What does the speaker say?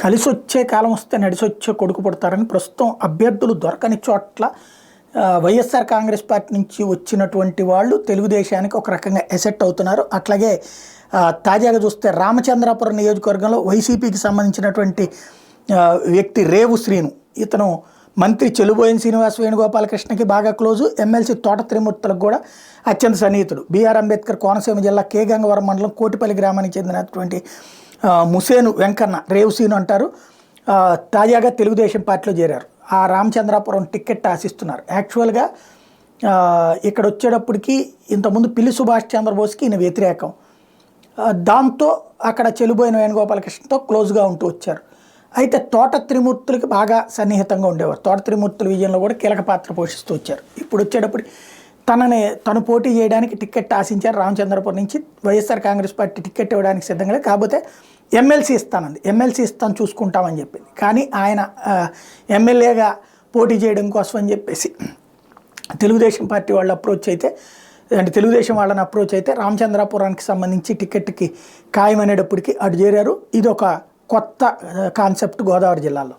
కలిసొచ్చే కాలం వస్తే నడిసొచ్చే కొడుకు పుడతారని ప్రస్తుతం అభ్యర్థులు దొరకని చోట్ల వైఎస్ఆర్ కాంగ్రెస్ పార్టీ నుంచి వచ్చినటువంటి వాళ్ళు తెలుగుదేశానికి ఒక రకంగా ఎసెట్ అవుతున్నారు. అట్లాగే తాజాగా చూస్తే రామచంద్రాపురం నియోజకవర్గంలో వైసీపీకి సంబంధించినటువంటి వ్యక్తి రేవు శ్రీను, ఇతను మంత్రి చెలుబోయిన శ్రీనివాస్ వేణుగోపాలకృష్ణకి బాగా క్లోజు, ఎమ్మెల్సీ తోట త్రిమూర్తులకు కూడా అత్యంత సన్నిహితుడు. బీఆర్ అంబేద్కర్ కోనసీమ జిల్లా కే గంగవరం మండలం కోటిపల్లి గ్రామానికి చెందినటువంటి ముసేను వెంకన్న రేవు శ్రీను అంటారు. తాజాగా తెలుగుదేశం పార్టీలో చేరారు. ఆ రామచంద్రాపురం టికెట్ ఆశిస్తున్నారు. యాక్చువల్గా ఇక్కడ వచ్చేటప్పటికి ఇంతకుముందు పిల్లి సుభాష్ చంద్రబోస్కి ఈయన వ్యతిరేకం. దాంతో అక్కడ చెలుబోయిన వేణుగోపాలకృష్ణతో క్లోజ్గా ఉంటూ వచ్చారు. అయితే తోట త్రిమూర్తులకి బాగా సన్నిహితంగా ఉండేవారు. తోట త్రిమూర్తుల విజయంలో కూడా కీలక పాత్ర పోషిస్తూ వచ్చారు. ఇప్పుడు వచ్చేటప్పుడు తను పోటీ చేయడానికి టికెట్ ఆశించారు. రామచంద్రపురం నుంచి వైఎస్ఆర్ కాంగ్రెస్ పార్టీ టికెట్ ఇవ్వడానికి సిద్ధంగా లేదు. కాకపోతే ఎమ్మెల్సీ ఇస్తానంది, ఎమ్మెల్సీ ఇస్తాను చూసుకుంటామని చెప్పింది. కానీ ఆయన ఎమ్మెల్యేగా పోటీ చేయడం కోసం అని చెప్పేసి తెలుగుదేశం పార్టీ వాళ్ళు అప్రోచ్ అయితే, అంటే తెలుగుదేశం వాళ్ళని అప్రోచ్ అయితే రామచంద్రాపురానికి సంబంధించి టికెట్కి ఖాయమనేటప్పటికి అటు చేరారు. ఇది ఒక కొత్త కాన్సెప్ట్ గోదావరి జిల్లాలో.